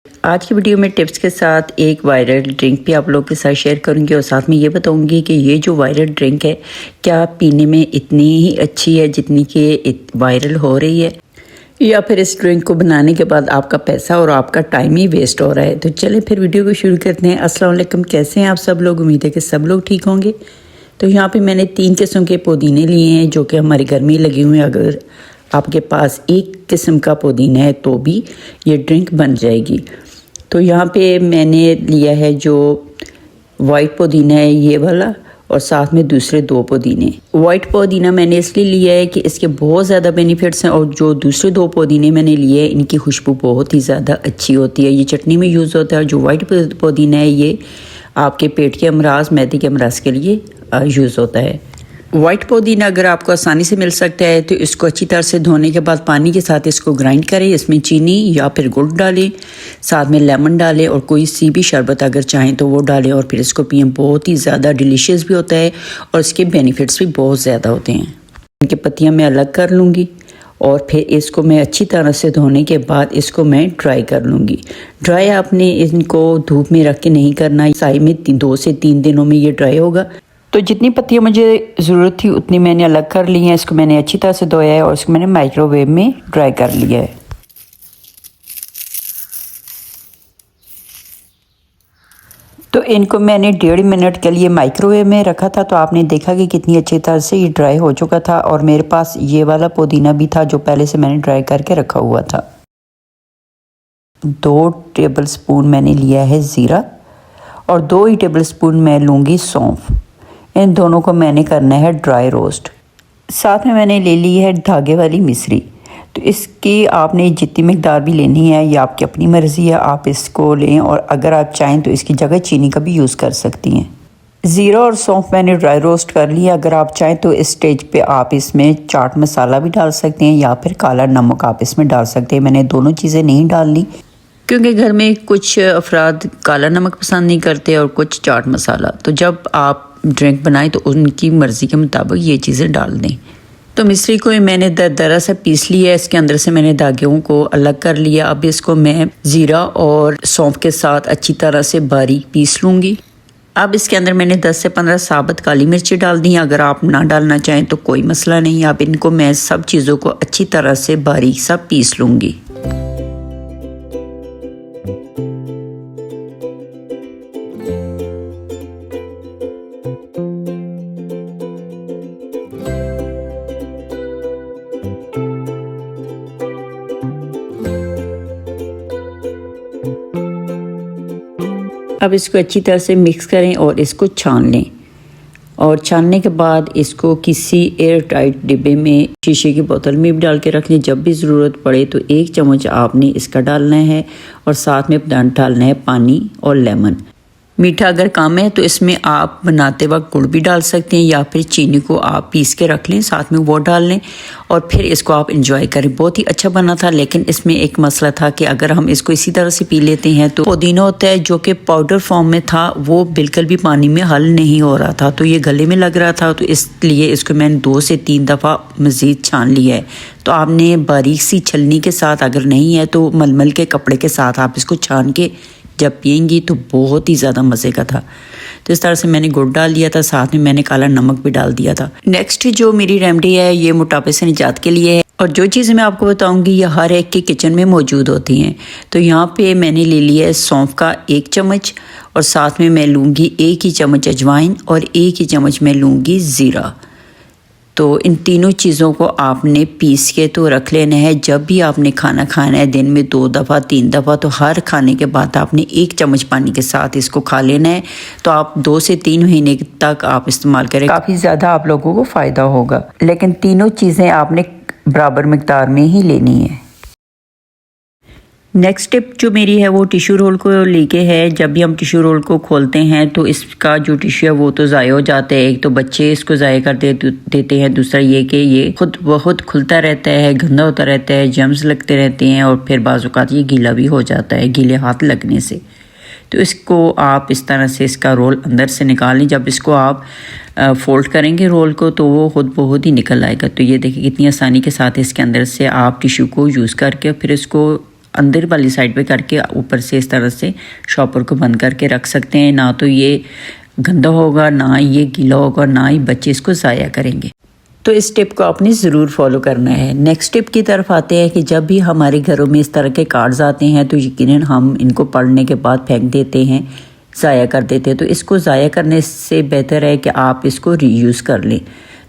आज की वीडियो में टिप्स के साथ एक वायरल ड्रिंक भी आप लोगों के साथ शेयर करूंगी और साथ में ये बताऊंगी कि ये जो वायरल ड्रिंक है क्या पीने में इतनी ही अच्छी है जितनी कि वायरल हो रही है, या फिर इस ड्रिंक को बनाने के बाद आपका पैसा और आपका टाइम ही वेस्ट हो रहा है। तो चलें फिर वीडियो को शुरू करते हैं। अस्सलाम वालेकुम, कैसे हैं आप सब लोग? उम्मीद है कि सब लोग ठीक होंगे। तो यहाँ पे मैंने 3 किस्म के पुदीने लिए हैं जो कि हमारे घर में लगे हुए हैं। अगर आपके पास एक किस्म का पुदीना है तो भी ये ड्रिंक बन जाएगी। तो यहाँ पे मैंने लिया है जो वाइट पुदीना है ये वाला, और साथ में दूसरे 2 पुदीने। वाइट पुदीना मैंने इसलिए लिया है कि इसके बहुत ज़्यादा बेनिफिट्स हैं, और जो दूसरे 2 पुदीने मैंने लिए हैं इनकी खुशबू बहुत ही ज़्यादा अच्छी होती है। ये चटनी में यूज़ होता है। जो वाइट पुदीना है ये आपके पेट के अमराज, मैदे के अमराज के लिए यूज़ होता है। वाइट पुदीना अगर आपको आसानी से मिल सकता है तो इसको अच्छी तरह से धोने के बाद पानी के साथ इसको ग्राइंड करें। इसमें चीनी या फिर गुड़ डालें, साथ में लेमन डालें और कोई सी भी शरबत अगर चाहें तो वो डालें, और फिर इसको पिएं। बहुत ही ज़्यादा डिलीशियस भी होता है और इसके बेनिफिट्स भी बहुत ज़्यादा होते हैं। इनकी पत्तियाँ मैं अलग कर लूँगी और फिर इसको मैं अच्छी तरह से धोने के बाद इसको मैं ड्राई कर लूँगी। ड्राई आपने इनको धूप में रख के नहीं करना, साई में 2 से 3 दिनों में ये ड्राई होगा। तो जितनी पत्तियाँ मुझे ज़रूरत थी उतनी मैंने अलग कर ली हैं। इसको मैंने अच्छी तरह से धोया है और इसको मैंने माइक्रोवेव में ड्राई कर लिया है। तो इनको मैंने 1.5 मिनट के लिए माइक्रोवेव में रखा था। तो आपने देखा कि कितनी अच्छी तरह से ये ड्राई हो चुका था, और मेरे पास ये वाला पुदीना भी था जो पहले से मैंने ड्राई करके रखा हुआ था। 2 टेबल स्पून मैंने लिया है ज़ीरा, और 2 ही टेबल स्पून मैं लूँगी सौंफ। इन दोनों को मैंने करना है ड्राई रोस्ट। साथ में मैंने ले ली है धागे वाली मिश्री। तो इसकी आपने जितनी मिकदार भी लेनी है ये आपकी अपनी मर्ज़ी है, आप इसको लें, और अगर आप चाहें तो इसकी जगह चीनी का भी यूज़ कर सकती हैं। ज़ीरा और सौंफ मैंने ड्राई रोस्ट कर लिया। अगर आप चाहें तो इस स्टेज पे आप इसमें चाट मसाला भी डाल सकते हैं या फिर काला नमक आप इसमें डाल सकते हैं। मैंने दोनों चीज़ें नहीं डालनी क्योंकि घर में कुछ अफराद काला नमक पसंद नहीं करते और कुछ चाट मसाला। तो जब आप ड्रिंक बनाएं तो उनकी मर्ज़ी के मुताबिक ये चीज़ें डाल दें। तो मिश्री को मैंने दरदरा से पीस लिया है। इसके अंदर से मैंने धागों को अलग कर लिया। अब इसको मैं ज़ीरा और सौंफ के साथ अच्छी तरह से बारीक पीस लूँगी। अब इसके अंदर मैंने 10 से 15 साबुत काली मिर्ची डाल दी हैं। अगर आप ना डालना चाहें तो कोई मसला नहीं। अब इनको मैं सब चीज़ों को अच्छी तरह से बारीक सा पीस लूँगी। अब इसको अच्छी तरह से मिक्स करें और इसको छान लें, और छानने के बाद इसको किसी एयर टाइट डिब्बे में, शीशे की बोतल में भी डाल के रख लें। जब भी ज़रूरत पड़े तो 1 चम्मच आपने इसका डालना है, और साथ में डालना है पानी और लेमन। मीठा अगर कम है तो इसमें आप बनाते वक्त गुड़ भी डाल सकते हैं, या फिर चीनी को आप पीस के रख लें, साथ में वो डाल लें, और फिर इसको आप इंजॉय करें। बहुत ही अच्छा बना था, लेकिन इसमें एक मसला था कि अगर हम इसको इसी तरह से पी लेते हैं तो पुदीना होता है जो कि पाउडर फॉर्म में था, वो बिल्कुल भी पानी में हल नहीं हो रहा था, तो ये गले में लग रहा था। तो इसलिए इसको मैंने 2 से 3 दफ़ा मज़ीद छान लिया है। तो आपने बारीक सी छलनी के साथ, अगर नहीं है तो मलमल के कपड़े के साथ आप इसको छान के जब पिएंगी तो बहुत ही ज़्यादा मज़े का था। तो इस तरह से मैंने गुड़ डाल दिया था, साथ में मैंने काला नमक भी डाल दिया था। नेक्स्ट जो मेरी रेमेडी है ये मोटापे से निजात के लिए है, और जो चीज़ें मैं आपको बताऊंगी ये हर एक के किचन में मौजूद होती हैं। तो यहाँ पे मैंने ले लिया है सौंफ का 1 चम्मच, और साथ में मैं लूँगी 1 ही चम्मच अजवाइन, और 1 ही चम्मच मैं लूँगी ज़ीरा। तो इन तीनों चीज़ों को आपने पीस के तो रख लेना है। जब भी आपने खाना खाना है दिन में 2 दफ़ा 3 दफ़ा, तो हर खाने के बाद आपने 1 चम्मच पानी के साथ इसको खा लेना है। तो आप 2 से 3 महीने तक आप इस्तेमाल करें, काफ़ी ज़्यादा आप लोगों को फ़ायदा होगा। लेकिन तीनों चीज़ें आपने बराबर मिकदार में ही लेनी है। नेक्स्ट टिप जो मेरी है वो टिश्यू रोल को लेके है। जब भी हम टिश्यू रोल को खोलते हैं तो इसका जो टिश्यू है वो तो ज़ाया हो जाता है। एक तो बच्चे इसको ज़ाया कर देते हैं, दूसरा ये कि ये खुद बहुत खुलता रहता है, गंदा होता रहता है, जर्म्स लगते रहते हैं, और फिर बाज़ औक़ात ये गीला भी हो जाता है गीले हाथ लगने से। तो इसको आप इस तरह से इसका रोल अंदर से निकाल लें। जब इसको आप फोल्ड करेंगे रोल को तो वो खुद बहुत ही निकल आएगा। तो ये देखिए कितनी आसानी के साथ इसके अंदर से आप टिश्यू को यूज़ करके फिर इसको अंदर वाली साइड पे करके ऊपर से इस तरह से शॉपर को बंद करके रख सकते हैं। ना तो ये गंदा होगा, ना ये गीला होगा, ना ही बच्चे इसको ज़ाया करेंगे। तो इस टिप को आपने ज़रूर फॉलो करना है। नेक्स्ट टिप की तरफ आते हैं कि जब भी हमारे घरों में इस तरह के कार्ड्स आते हैं तो यकीनन हम इनको पढ़ने के बाद फेंक देते हैं, ज़ाया कर देते हैं। तो इसको ज़ाया करने से बेहतर है कि आप इसको रीयूज़ कर लें।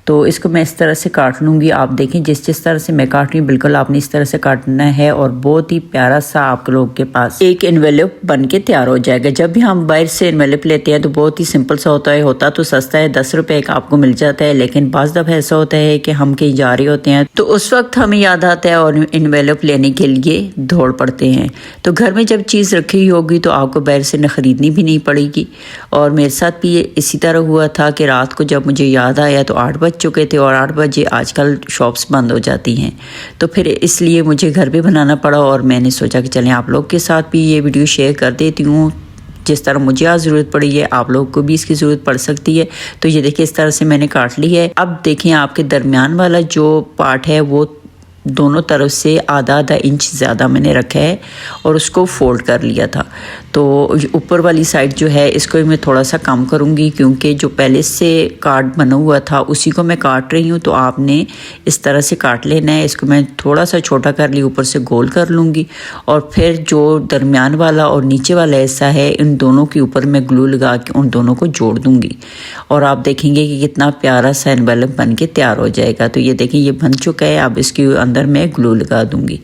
तो इसको मैं इस तरह से काट लूँगी। आप देखें जिस तरह से मैं काट रही हूँ बिल्कुल आपने इस तरह से काटना है और बहुत ही प्यारा सा आप लोग के पास एक एनवेलप बन के तैयार हो जाएगा। जब भी हम बाहर से एनवेलप लेते हैं तो बहुत ही सिंपल सा होता तो सस्ता है, 10 रुपये का आपको मिल जाता है। लेकिन बाज़ दफ़ा ऐसा होता है कि हम कहीं जा रहे होते हैं तो उस वक्त हमें याद आता है और एनवेलप लेने के लिए दौड़ पड़ते हैं। तो घर में जब चीज़ रखी हुई होगी तो आपको बाहर से न ख़रीदनी भी नहीं पड़ेगी। और मेरे साथ भी इसी तरह हुआ था कि रात को जब मुझे याद आया तो 8 बज चुके थे और 8 बजे आजकल शॉप्स बंद हो जाती हैं। तो फिर इसलिए मुझे घर पे बनाना पड़ा और मैंने सोचा कि चलें आप लोग के साथ भी ये वीडियो शेयर कर देती हूँ। जिस तरह मुझे आज ज़रूरत पड़ी है आप लोग को भी इसकी ज़रूरत पड़ सकती है। तो ये देखिए इस तरह से मैंने काट ली है। अब देखें आपके दरमियान वाला जो पार्ट है वो दोनों तरफ से आधा इंच ज़्यादा मैंने रखा है और उसको फोल्ड कर लिया था। तो ऊपर वाली साइड जो है इसको मैं थोड़ा सा कम करूँगी क्योंकि जो पहले से कार्ड बना हुआ था उसी को मैं काट रही हूँ। तो आपने इस तरह से काट लेना है। इसको मैं थोड़ा सा छोटा कर ली, ऊपर से गोल कर लूँगी और फिर जो दरमियान वाला और नीचे वाला हिस्सा है इन दोनों के ऊपर मैं ग्लू लगा के उन दोनों को जोड़ दूँगी और आप देखेंगे कि कितना प्यारा सा एनवेलप बन के तैयार हो जाएगा। तो ये देखें ये बन चुका है। अब इसके अंदर मैं ग्लू लगा दूँगी।